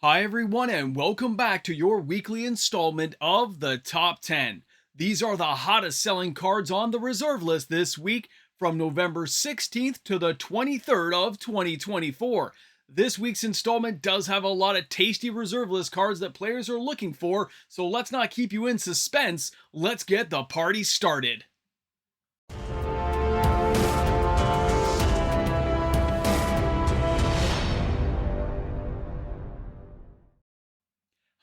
Hi, everyone, and welcome back to your weekly installment of the Top 10. These are the hottest selling cards on the reserve list this week from November 16th to the 23rd of 2024. This week's installment does have a lot of tasty reserve list cards that players are looking for, so let's not keep you in suspense. Let's get the party started.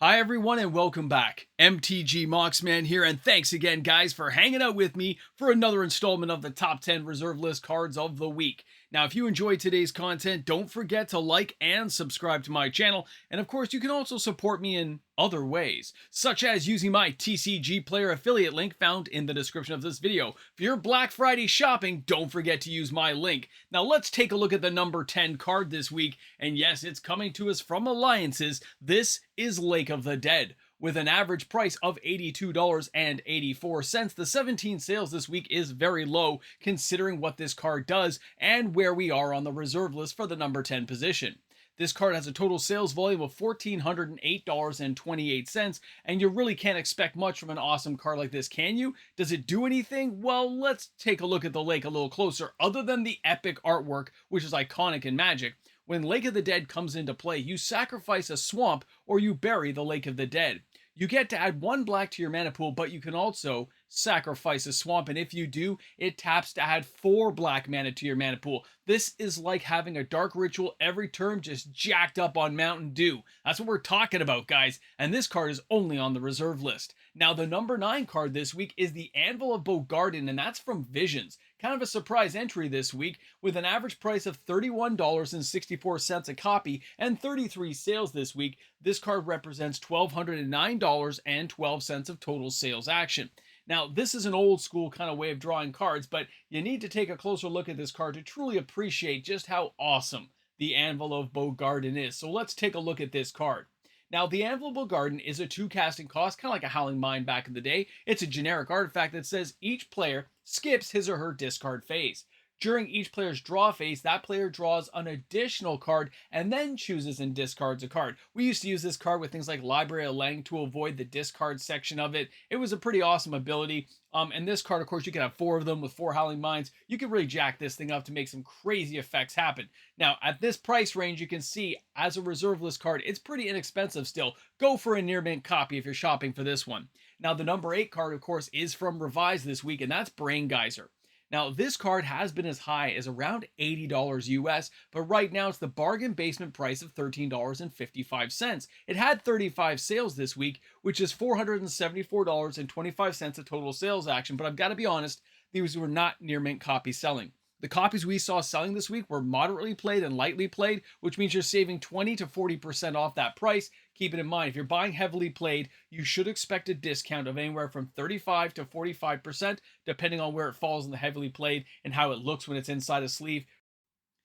Hi everyone and welcome back. MTG Moxman here, and thanks again guys for hanging out with me for another installment of the top 10 reserve list cards of the week. Now if you enjoyed today's content, don't forget to like and subscribe to my channel, and of course you can also support me in other ways, such as using my TCG Player affiliate link found in the description of this video. For your Black Friday shopping, don't forget to use my link. Now let's take a look at the number 10 card this week, and yes, it's coming to us from Alliances. This is Lake of the Dead. With an average price of $82.84, the 17 sales this week is very low considering what this card does and where we are on the reserve list for the number 10 position. This card has a total sales volume of $1,408.28, and you really can't expect much from an awesome card like this, can you? Does it do anything? Well, let's take a look at the lake a little closer. Other than the epic artwork, which is iconic in Magic, when Lake of the Dead comes into play, you sacrifice a swamp or you bury the Lake of the Dead. You get to add 1 black to your mana pool, but you can also sacrifice a swamp, and if you do, it taps to add 4 black mana to your mana pool. This is like having a dark ritual every turn just jacked up on Mountain Dew. That's what we're talking about, guys, and this card is only on the reserve list. Now, the number 9 card this week is the Anvil of Bogardan, and that's from Visions. Kind of a surprise entry this week, with an average price of $31.64 a copy and 33 sales this week. This card represents $1,209.12 of total sales action. Now, this is an old school kind of way of drawing cards, but you need to take a closer look at this card to truly appreciate just how awesome the Anvil of Bogardan is. So let's take a look at this card. Now, the Anvil of Bogardan is a 2 casting cost, kind of like a Howling Mine back in the day. It's a generic artifact that says each player skips his or her discard phase. During each player's draw phase, that player draws an additional card and then chooses and discards a card. We used to use this card with things like Library of Lang to avoid the discard section of it. It was a pretty awesome ability. And this card, of course, you can have 4 of them with 4 Howling Mines. You can really jack this thing up to make some crazy effects happen. Now, at this price range, you can see, as a reserve list card, it's pretty inexpensive still. Go for a near mint copy if you're shopping for this one. Now, the number 8 card, of course, is from Revised this week, and that's Braingeyser. Now, this card has been as high as around $80 US, but right now it's the bargain basement price of $13.55. It had 35 sales this week, which is $474.25 of total sales action, but I've got to be honest, these were not near mint copies selling. The copies we saw selling this week were moderately played and lightly played, which means you're saving 20 to 40% off that price. Keep it in mind, if you're buying heavily played, you should expect a discount of anywhere from 35 to 45%, depending on where it falls in the heavily played and how it looks when it's inside a sleeve.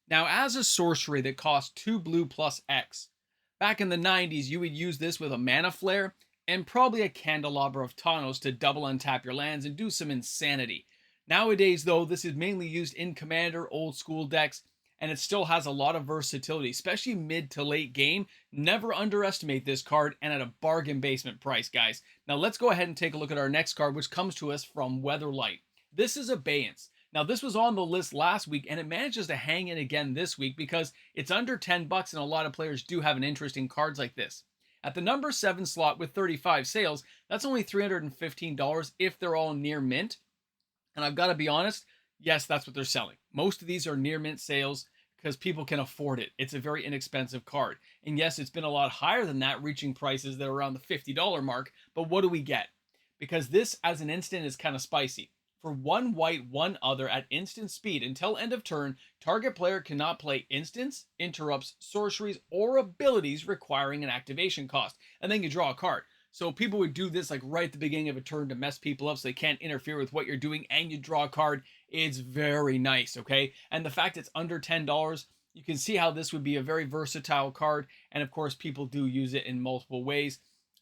Now, as a sorcery that costs 2 blue plus X, back in the 90s, you would use this with a Mana Flare and probably a Candelabra of Tawnos to double untap your lands and do some insanity. Nowadays, though, this is mainly used in Commander old school decks, and it still has a lot of versatility, especially mid to late game. Never underestimate this card, and at a bargain basement price, guys. Now let's go ahead and take a look at our next card, which comes to us from Weatherlight. This is Abeyance. Now, this was on the list last week, and it manages to hang in again this week because it's under 10 bucks, and a lot of players do have an interest in cards like this. At the number 7 slot with 35 sales, that's only $315 if they're all near mint. And I've got to be honest, yes, that's what they're selling. Most of these are near mint sales because people can afford it. It's a very inexpensive card. And yes, it's been a lot higher than that, reaching prices that are around the $50 mark. But what do we get? Because this, as an instant, is kind of spicy. For 1 white, 1 other at instant speed until end of turn, target player cannot play instants, interrupts, sorceries, or abilities requiring an activation cost. And then you draw a card. So people would do this like right at the beginning of a turn to mess people up so they can't interfere with what you're doing, and you draw a card. It's very nice, okay? And the fact it's under $10, you can see how this would be a very versatile card, and of course people do use it in multiple ways.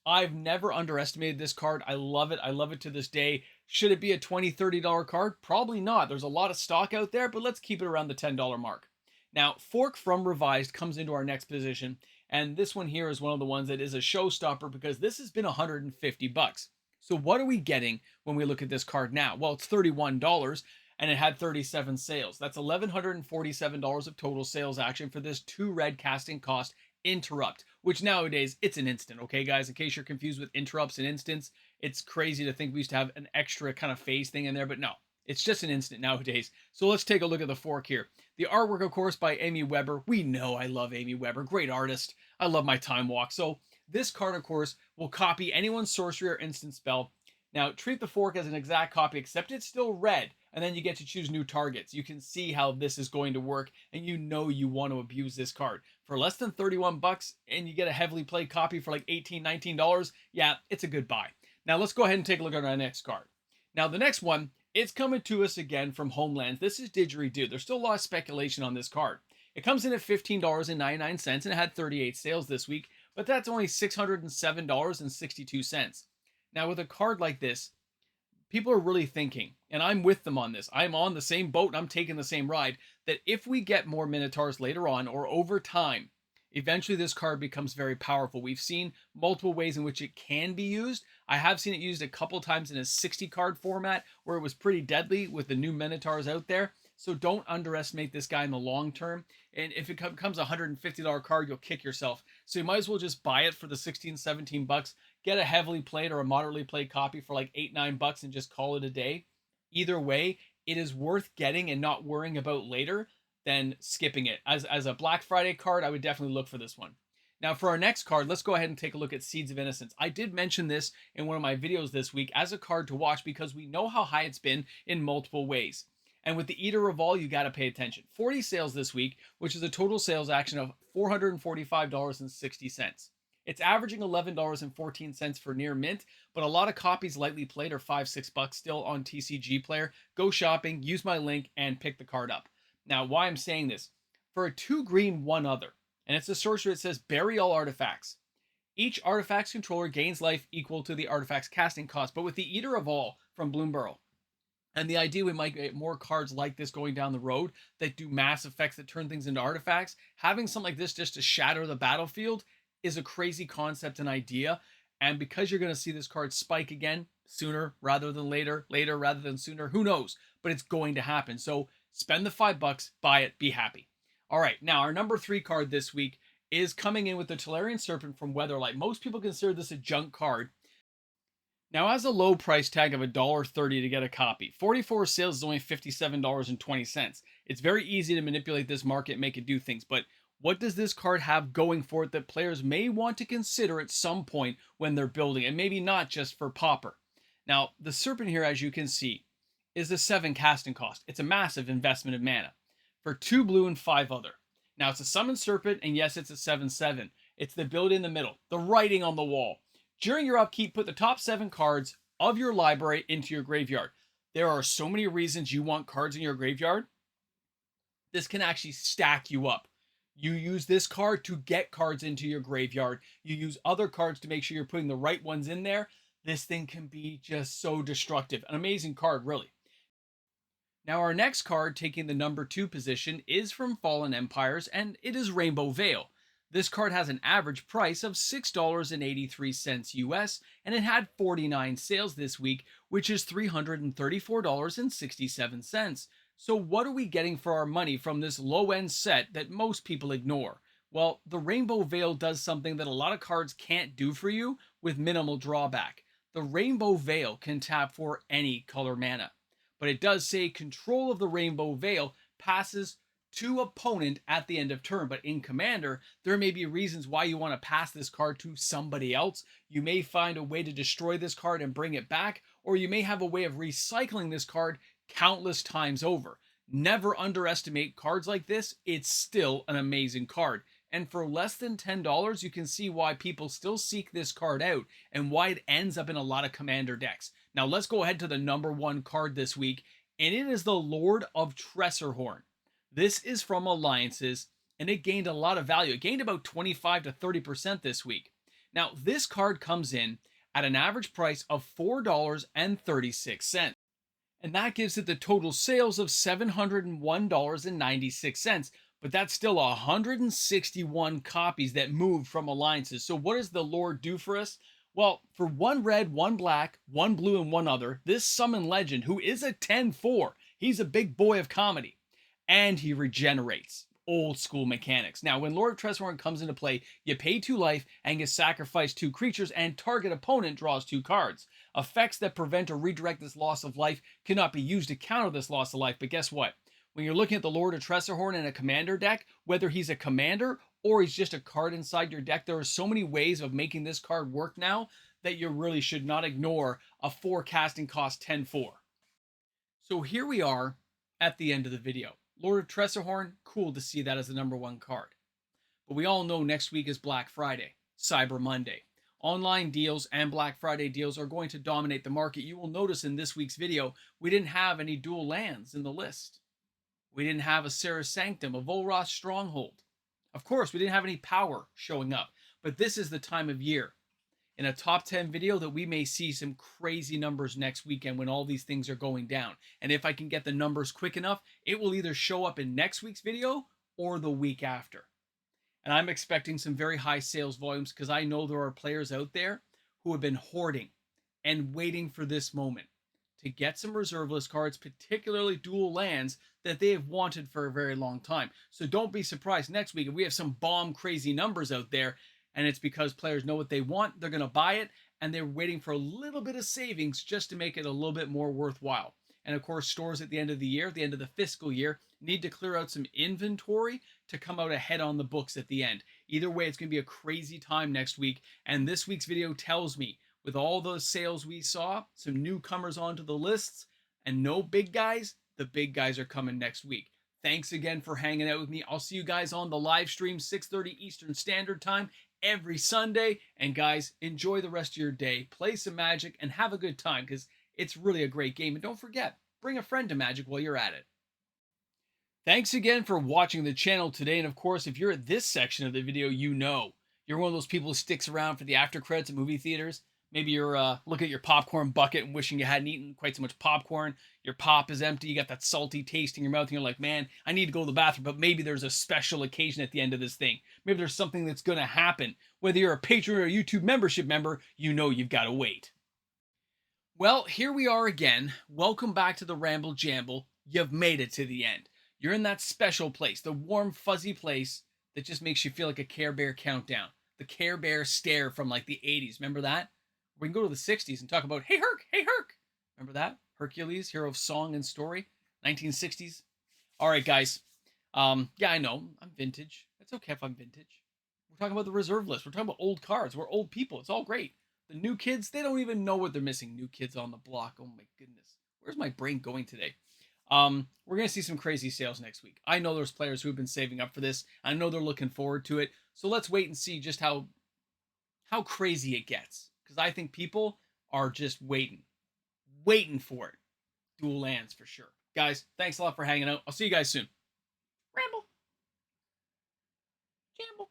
I've never underestimated this card. I love it. I love it to this day. Should it be a $20, $30 card? Probably not. There's a lot of stock out there, but let's keep it around the $10 mark. Now, Fork from Revised comes into our next position, And this one here is one of the ones that is a showstopper because this has been 150 bucks. So what are we getting when we look at this card now? Well, it's $31 and it had 37 sales. That's $1,147 of total sales action for this 2 red casting cost interrupt, which nowadays it's an instant. Okay, guys, in case you're confused with interrupts and instants, it's crazy to think we used to have an extra kind of phase thing in there, but no, it's just an instant nowadays. So let's take a look at the fork here. The artwork, of course, by Amy Weber. We know I love Amy Weber, great artist. I love my Time Walk. So this card, of course, will copy anyone's sorcery or instant spell. Now, treat the fork as an exact copy, except it's still red, and then you get to choose new targets. You can see how this is going to work, and you know you want to abuse this card. For less than 31 bucks, and you get a heavily played copy for like $18, $19, yeah, it's a good buy. Now, let's go ahead and take a look at our next card. Now, the next one, it's coming to us again from Homelands. This is Didgeridoo. There's still a lot of speculation on this card. It comes in at $15.99, and it had 38 sales this week, but that's only $607.62. Now, with a card like this, people are really thinking, and I'm with them on this, I'm on the same boat and I'm taking the same ride, that if we get more Minotaurs later on or over time, eventually this card becomes very powerful. We've seen multiple ways in which it can be used. I have seen it used a couple times in a 60 card format where it was pretty deadly with the new Minotaurs out there. So don't underestimate this guy in the long term. And if it becomes a $150 card, you'll kick yourself. So you might as well just buy it for the 16, 17 bucks, get a heavily played or a moderately played copy for like 8, 9 bucks and just call it a day. Either way, it is worth getting and not worrying about later than skipping it. As a Black Friday card, I would definitely look for this one. Now for our next card, let's go ahead and take a look at Seeds of Innocence. I did mention this in one of my videos this week as a card to watch because we know how high it's been in multiple ways. And with the Eater of All, you got to pay attention. 40 sales this week, which is a total sales action of $445.60. It's averaging $11.14 for near mint, but a lot of copies lightly played are $5, $6 still on TCG Player. Go shopping, use my link, and pick the card up. Now, why I'm saying this, for a 2 green, 1 other, and it's a sorcery that says bury all artifacts. Each artifact's controller gains life equal to the artifact's casting cost, but with the Eater of All from Bloomburrow, and the idea we might get more cards like this going down the road that do mass effects that turn things into artifacts, having something like this just to shatter the battlefield is a crazy concept and idea. And because you're going to see this card spike again sooner rather than later, later rather than sooner, who knows? But it's going to happen. So spend the $5, buy it, be happy. All right, now our number 3 card this week is coming in with the Tolarian Serpent from Weatherlight. Most people consider this a junk card. Now, as a low price tag of $1.30 to get a copy, 44 sales is only $57.20. It's very easy to manipulate this market and make it do things, but what does this card have going for it that players may want to consider at some point when they're building, and maybe not just for Pauper? Now, the Serpent here, as you can see, is a 7 casting cost. It's a massive investment of mana for 2 blue and 5 other. Now, it's a Summon Serpent, and yes, it's a 7/7. It's the ability in the middle, the writing on the wall. During your upkeep, put the top 7 cards of your library into your graveyard. There are so many reasons you want cards in your graveyard. This can actually stack you up. You use this card to get cards into your graveyard. You use other cards to make sure you're putting the right ones in there. This thing can be just so destructive. An amazing card, really. Now, our next card taking the number 2 position is from Fallen Empires, and it is Rainbow Vale. This card has an average price of $6.83 US, and it had 49 sales this week, which is $334.67. So what are we getting for our money from this low-end set that most people ignore? Well, the Rainbow Vale does something that a lot of cards can't do for you with minimal drawback. The Rainbow Vale can tap for any color mana, but it does say control of the Rainbow Vale passes to opponent at the end of turn. But in Commander, there may be reasons why you want to pass this card to somebody else. You may find a way to destroy this card and bring it back, or you may have a way of recycling this card countless times over. Never underestimate cards like this. It's still an amazing card. And for less than $10, you can see why people still seek this card out and why it ends up in a lot of Commander decks. Now let's go ahead to the number 1 card this week, and it is the Lord of Tresserhorn. This is from Alliances, and it gained a lot of value. It gained about 25 to 30% this week. Now, this card comes in at an average price of $4.36, and that gives it the total sales of $701.96. but that's still 161 copies that moved from alliances. So what does the Lord do for us? Well, for one red, one black, one blue, and one other, this summon legend, who is a 10-4, he's a big boy of comedy, and he regenerates. Old school mechanics. Now, when Lord of Tresserhorn comes into play, you pay 2 life and you sacrifice 2 creatures, and target opponent draws 2 cards. Effects that prevent or redirect this loss of life cannot be used to counter this loss of life, but guess what? When you're looking at the Lord of Tresserhorn in a commander deck, whether he's a commander or he's just a card inside your deck, there are so many ways of making this card work now that you really should not ignore a 4 casting cost 10-4. So here we are at the end of the video. Lord of Tresserhorn, cool to see that as the #1 card. But we all know next week is Black Friday, Cyber Monday. Online deals and Black Friday deals are going to dominate the market. You will notice in this week's video, we didn't have any dual lands in the list. We didn't have a Serra Sanctum, a Volroth Stronghold. Of course, we didn't have any power showing up. But this is the time of year in a top 10 video that we may see some crazy numbers next weekend when all these things are going down. And if I can get the numbers quick enough, it will either show up in next week's video or the week after. And I'm expecting some very high sales volumes because I know there are players out there who have been hoarding and waiting for this moment to get some reserve list cards, particularly dual lands that they have wanted for a very long time. So don't be surprised next week if we have some bomb crazy numbers out there, and it's because players know what they want, they're going to buy it, and they're waiting for a little bit of savings just to make it a little bit more worthwhile. And of course, stores at the end of the year, at the end of the fiscal year, need to clear out some inventory to come out ahead on the books at the end. Either way, it's going to be a crazy time next week, and this week's video tells me, with all those sales we saw, some newcomers onto the lists, and no big guys, the big guys are coming next week. Thanks again for hanging out with me. I'll see you guys on the live stream, 6:30 Eastern Standard Time, every Sunday. And guys, enjoy the rest of your day. Play some Magic and have a good time because it's really a great game. And don't forget, bring a friend to Magic while you're at it. Thanks again for watching the channel today. And of course, if you're at this section of the video, you know you're one of those people who sticks around for the after credits at movie theaters. Maybe you're looking at your popcorn bucket and wishing you hadn't eaten quite so much popcorn. Your pop is empty. You got that salty taste in your mouth. And you're like, man, I need to go to the bathroom. But maybe there's a special occasion at the end of this thing. Maybe there's something that's going to happen. Whether you're a patron or a YouTube membership member, you know you've got to wait. Well, here we are again. Welcome back to the Ramble Jamble. You've made it to the end. You're in that special place, the warm, fuzzy place that just makes you feel like a Care Bear countdown. The Care Bear stare from like the 80s. Remember that? We can go to the 60s and talk about, hey, Herc, hey, Herc. Remember that? Hercules, hero of song and story, 1960s. All right, guys. Yeah, I know. I'm vintage. It's okay if I'm vintage. We're talking about the reserve list. We're talking about old cards. We're old people. It's all great. The new kids, they don't even know what they're missing. New kids on the block. Oh, my goodness. Where's my brain going today? We're going to see some crazy sales next week. I know there's players who have been saving up for this. I know they're looking forward to it. So let's wait and see just how crazy it gets. Because I think people are just waiting for it. Dual lands for sure. Guys, thanks a lot for hanging out. I'll see you guys soon. Ramble. Jamble.